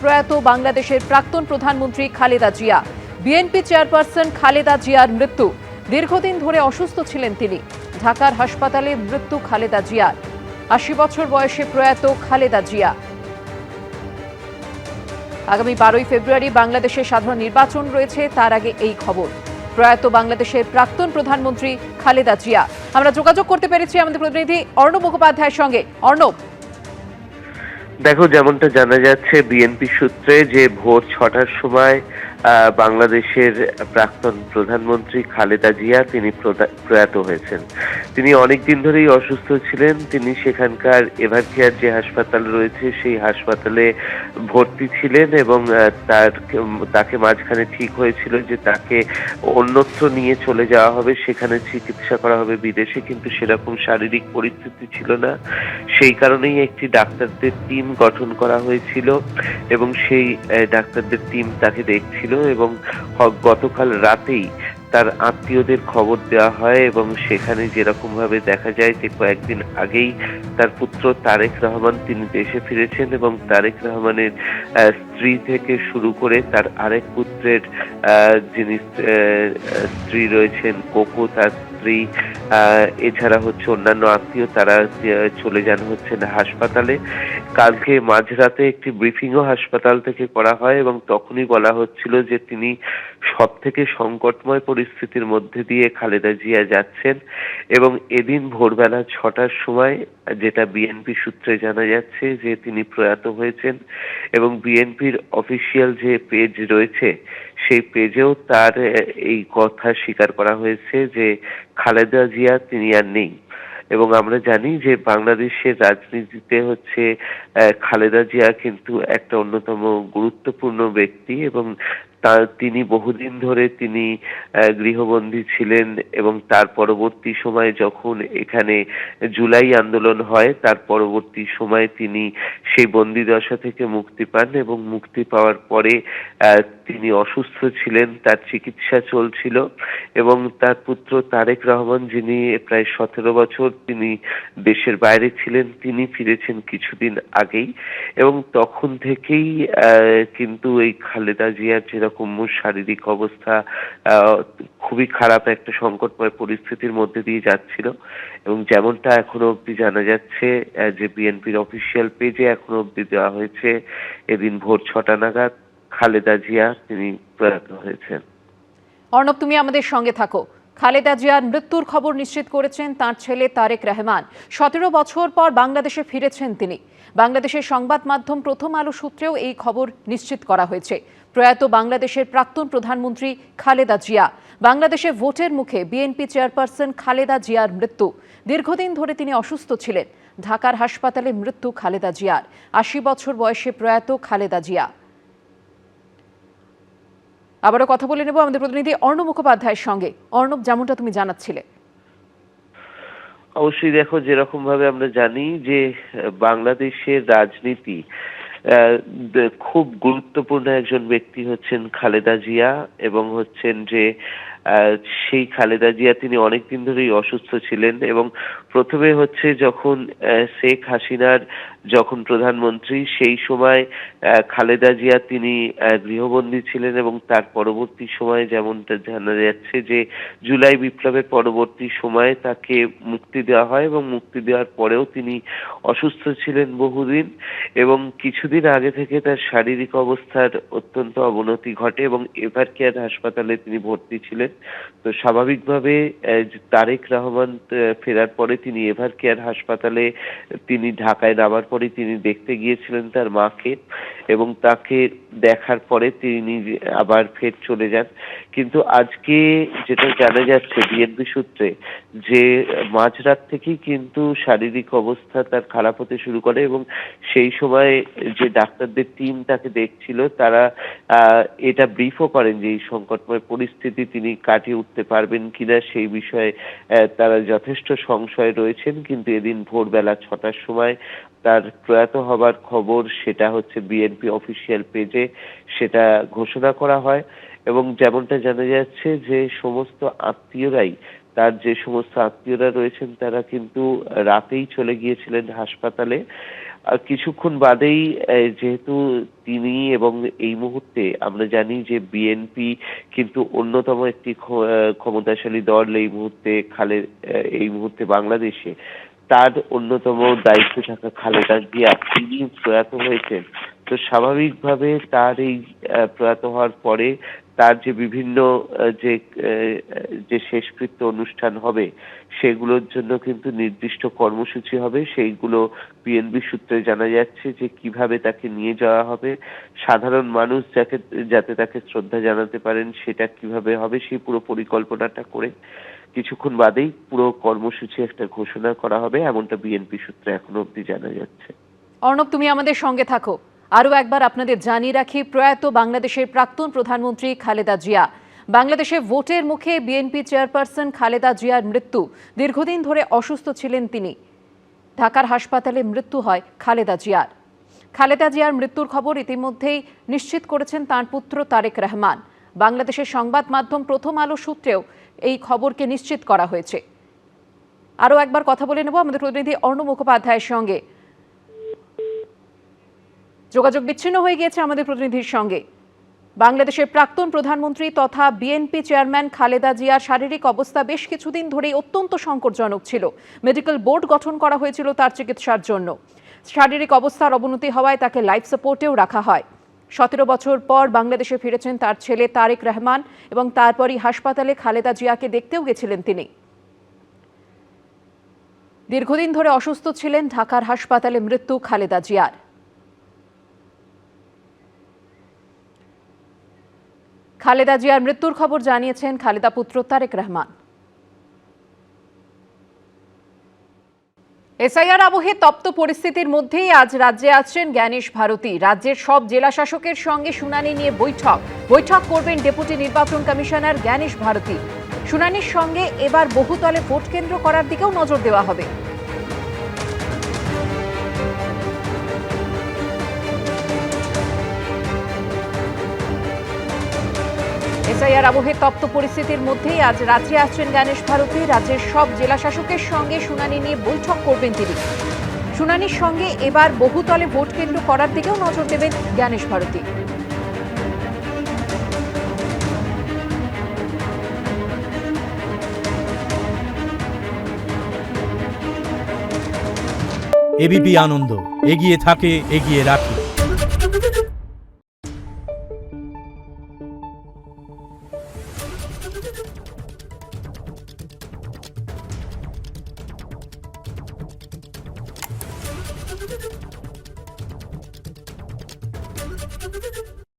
প্রয়াত বাংলাদেশের প্রাক্তন প্রধানমন্ত্রী খালেদা জিয়া। বিএনপি চেয়ারপারসন খালেদা জিয়ার মৃত্যু। দীর্ঘদিন ধরে অসুস্থ ছিলেন তিনি। ঢাকার হাসপাতালে মৃত্যু খালেদা জিয়ার। ৮০ বছর বয়সে প্রয়াত খালেদা জিয়া। আগামী 12ই ফেব্রুয়ারি বাংলাদেশের সাধারণ নির্বাচন রয়েছে, তার আগে এই খবর। প্রয়াত বাংলাদেশের প্রাক্তন প্রধানমন্ত্রী খালেদা জিয়া। আমরা যোগাযোগ করতে পেরেছি আমাদের প্রতিনিধি অর্ণব মুখোপাধ্যায়ের সঙ্গে। অর্ণব, দেখো, যেমনটা জানা যাচ্ছে বিএনপি সূত্রে যে ভোর 6টার সময় বাংলাদেশের প্রাক্তন প্রধানমন্ত্রী খালেদা জিয়া তিনি প্রয়াত হয়েছেন। তিনি অনেকদিন ধরেই অসুস্থ ছিলেন। তিনি সেখানকার এভারকেয়ার যে হাসপাতাল রয়েছে সেই হাসপাতালে ভর্তি ছিলেন এবং তাকে মাঝখানে ঠিক হয়েছিল যে তাকে অন্যত্র নিয়ে চলে যাওয়া হবে, সেখানে চিকিৎসা করা হবে বিদেশে, কিন্তু সেরকম শারীরিক পরিস্থিতি ছিল না। সেই কারণেই একটি ডাক্তারদের টিম গঠন করা হয়েছিল এবং সেই ডাক্তারদের টিম তাকে দেখছিল এবং গতকাল রাতেই তার আত্মীয়দের খবর দেওয়া হয় এবং সেখানে যেরকম ভাবে দেখা যায় যে কয়েকদিন আগেই তার পুত্র তারেক রহমান তিনি দেশে ফিরেছেন এবং তারেক রহমানের স্ত্রী থেকে শুরু করে তার আরেক পুত্রের যিনি স্ত্রী রয়েছেন কোকো, তার স্ত্রী, এছাড়া হচ্ছে অন্যান্য আত্মীয়, তারা চলে যান হচ্ছেন হাসপাতালে। কালকে মাঝরাতে একটি ব্রিফিংও হাসপাতাল থেকে করা হয় এবং তখনই বলা হচ্ছিল যে তিনি সব থেকে সংকটময় পরিস্থিতির মধ্যে দিয়ে খালেদা জিয়া যাচ্ছেন এবং এদিন ভোরবেলা 6টার সময়, যেটা বিএনপি সূত্রে জানা যাচ্ছে, যে তিনি প্রয়াত হয়েছেন এবং বিএনপির অফিসিয়াল যে পেজ রয়েছে সেই পেজেও তার এই কথা স্বীকার করা হয়েছে যে খালেদা জিয়া তিনি আর নেই। এবং আমরা জানি যে বাংলাদেশের রাজনীতিতে হচ্ছে খালেদা জিয়া কিন্তু একটা অন্যতম গুরুত্বপূর্ণ ব্যক্তি এবং তিনি বহুদিন ধরে তিনি গৃহবন্দী ছিলেন এবং তার পরবর্তী সময়ে যখন এখানে জুলাই আন্দোলন হয় তার পরবর্তী সময়ে তিনি সেই বন্দিদশা থেকে মুক্তি পান এবং মুক্তি পাওয়ার পরে তিনি অসুস্থ ছিলেন, তার চিকিৎসা চলছিল এবং তার পুত্র তারেক রহমান, যিনি প্রায় 17 বছর তিনি দেশের বাইরে ছিলেন, তিনি ফিরেছেন কিছুদিন আগেই এবং তখন থেকেই কিন্তু এই খালেদা জিয়ার যেরকম শারীরিক অবস্থা খুবই খারাপ, একটা সংকটময় পরিস্থিতির মধ্যে দিয়ে যাচ্ছিল এবং যেমনটা এখনো অবধি জানা যাচ্ছে যে বিএনপির অফিসিয়াল পেজে এখনো অবধি দেওয়া হয়েছে, এদিন ভোর 6টা নাগাদ খালেদা জিয়া তিনি প্রয়াত হয়েছেন। অর্ণব, তুমি আমাদের সঙ্গে থাকো। খালেদা জিয়ার মৃত্যুর খবর নিশ্চিত করেছেন তার ছেলে তারেক রহমান। 17 বছর পর বাংলাদেশে ফিরেছেন তিনি। বাংলাদেশের সংবাদ মাধ্যম প্রথম আলো সূত্রেও এই খবর নিশ্চিত করা হয়েছে। প্রয়াত বাংলাদেশের প্রাক্তন প্রধানমন্ত্রী খালেদা জিয়া। বাংলাদেশে ভোটের মুখে বিএনপি চেয়ারপারসন খালেদা জিয়ার মৃত্যু। দীর্ঘদিন ধরে তিনি অসুস্থ ছিলেন। ঢাকার হাসপাতালে মৃত্যু খালেদা জিয়ার। ৮০ বছর বয়সে প্রয়াত খালেদা জিয়া। আবারও কথা বলে নেব আমাদের প্রতিনিধি অর্ণব মুখোপাধ্যায়ের সঙ্গে। অর্ণব, যেমনটা তুমি জানাচ্ছিলে। অবশ্যই, দেখো, যেরকম ভাবে আমরা জানি যে বাংলাদেশের রাজনীতি খুব গুরুত্বপূর্ণ একজন ব্যক্তি হচ্ছেন খালেদা জিয়া এবং হচ্ছেন যে সেই খালেদা জিয়া তিনি অনেকদিন ধরেই অসুস্থ ছিলেন এবং প্রথমে হচ্ছে যখন শেখ হাসিনার যখন প্রধানমন্ত্রী সেই সময় খালেদা জিয়া তিনি গৃহবন্দী ছিলেন এবং তার পরবর্তী সময়ে যেমনটা জানা যাচ্ছে যে জুলাই বিপ্লবের পরবর্তী সময়ে তাকে মুক্তি দেওয়া হয় এবং মুক্তি দেওয়ার পরেও তিনি অসুস্থ ছিলেন বহুদিন এবং কিছুদিন আগে থেকে তার শারীরিক অবস্থার অত্যন্ত অবনতি ঘটে এবং এভারকেয়ার হাসপাতালে তিনি ভর্তি ছিলেন। তো স্বাভাবিকভাবে তারেক রহমান ফেরার পরে তিনি এভারকেয়ার হাসপাতালে তিনি ঢাকায় নামার পরে তিনি দেখতে গিয়েছিলেন তার মাকে এবং তাকে দেখার পরে তিনি আবার ফের চলে যান। কিন্তু আজকে যেটা জানা যাচ্ছে বিএনপি সূত্রে যে মাঝরাত থেকেই কিন্তু শারীরিক অবস্থা তার খারাপ হতে শুরু করে এবং সেই সময় যে ডাক্তারদের টিম তাকে দেখছিল তারা এটা ব্রিফও করেন যে এই সংকটময় পরিস্থিতি তিনি কাটিয়ে উঠতে পারবেন কিনা সেই বিষয়ে তারা যথেষ্ট সংশয় রয়েছেন। কিন্তু এদিন ভোরবেলা 6টার সময় তার প্রয়াত হবার খবর সেটা হচ্ছে বিএনপি অফিসিয়াল পেজে সেটা ঘোষণা করা হয় এবং যেমনটা জানা যাচ্ছে যে সমস্ত আত্মীয়রাই, তার যে সমস্ত আত্মীয়রা রয়েছেন তারা কিন্তু রাতেই চলে গিয়েছিলেন হাসপাতালে আর কিছুক্ষণ বাদেই যেহেতু তিনি এবং এই মুহূর্তে আমরা জানি যে বিএনপি কিন্তু অন্যতম একটি ক্ষমতাশালী দল এই মুহূর্তে বাংলাদেশে। তার অন্যতম দায়িত্বে থাকা খালেদা জিয়া তিনি প্রয়াত হয়েছেন। তো স্বাভাবিকভাবে তার এই প্রয়াত হওয়ার পরে তার যে বিভিন্ন যে শেষকৃত্য অনুষ্ঠান হবে সেগুলোর জন্য কিন্তু নির্দিষ্ট কর্মসূচি হবে। সেইগুলো বিএনপি সূত্রে জানা যাচ্ছে যে কিভাবে তাকে নিয়ে যাওয়া হবে, সাধারণ মানুষ যাতে তাকে শ্রদ্ধা জানাতে পারেন সেটা কিভাবে হবে, সেই পুরো পরিকল্পনাটা করে কিছুক্ষণ বাদেই পুরো কর্মসূচি একটা ঘোষণা করা হবে, এমনটা বিএনপি সূত্রে এখনো অবধি জানা যাচ্ছে। অর্ণব, তুমি আমাদের সঙ্গে থাকো। আরও একবার আপনাদের জানিয়ে রাখি, প্রয়াত বাংলাদেশের প্রাক্তন প্রধানমন্ত্রী খালেদা জিয়া। বাংলাদেশে ভোটের মুখে বিএনপি চেয়ারপারসন খালেদা জিয়ার মৃত্যু। দীর্ঘদিন ধরে অসুস্থ ছিলেন তিনি। ঢাকার হাসপাতালে মৃত্যু হয় খালেদা জিয়ার। খালেদা জিয়ার মৃত্যুর খবর ইতিমধ্যেই নিশ্চিত করেছেন তাঁর পুত্র তারেক রহমান। বাংলাদেশের সংবাদ মাধ্যম প্রথম আলো সূত্রেও এই খবরকে নিশ্চিত করা হয়েছে। আরও একবার কথা বলে নেব আমাদের প্রতিনিধি অর্ণব মুখোপাধ্যায়ের সঙ্গে। যোগাযোগ বিচ্ছিন্ন হয়ে গিয়েছে আমাদের প্রতিনিধির সঙ্গে। বাংলাদেশের প্রাক্তন প্রধানমন্ত্রী তথা বিএনপি চেয়ারম্যান খালেদা জিয়ার শারীরিক অবস্থা বেশ কিছুদিন ধরেই অত্যন্ত সংকটজনক ছিল। মেডিকেল বোর্ড গঠন করা হয়েছিল তার চিকিৎসার জন্য। শারীরিক অবস্থার অবনতি হওয়ায় তাকে লাইফ সাপোর্টেও রাখা হয়। 17 বছর পর বাংলাদেশে ফিরেছেন তার ছেলে তারেক রহমান এবং তারপরই হাসপাতালে খালেদা জিয়াকে দেখতেও গেছিলেন তিনি। দীর্ঘদিন ধরে অসুস্থ ছিলেন, ঢাকার হাসপাতালে মৃত্যু খালেদা জিয়ার। খালেদা জিয়ার মৃত্যুর খবর জানিয়েছেন খালেদা পুত্র তারেক রহমান। এসআইআর আবহে তপ্ত পরিস্থিতির মধ্যেই আজ রাজ্যে আসছেন জ্ঞানেশ ভারতী। রাজ্যের সব জেলা শাসকের সঙ্গে শুনানি নিয়ে বৈঠক করবেন ডেপুটি নির্বাচন কমিশনার জ্ঞানেশ ভারতী। শুনানির সঙ্গে এবার বহুতলে ভোট কেন্দ্র করার দিকেও নজর দেওয়া হবে। এসআইআর আবহে তপ্ত পরিস্থিতির মধ্যেই আজ রাজ্যে আসছেন জ্ঞানেশ ভারতী। রাজ্যের সব জেলা শাসকের সঙ্গে শুনানি নিয়ে বৈঠক করবেন তিনি। শুনানির সঙ্গে এবার বহুতলে ভোট কেন্দ্র করার দিকেও নজর দেবেন জ্ঞানেশ ভারতী। এবিপি আনন্দ, এগিয়ে থাকে, এগিয়ে রাখে।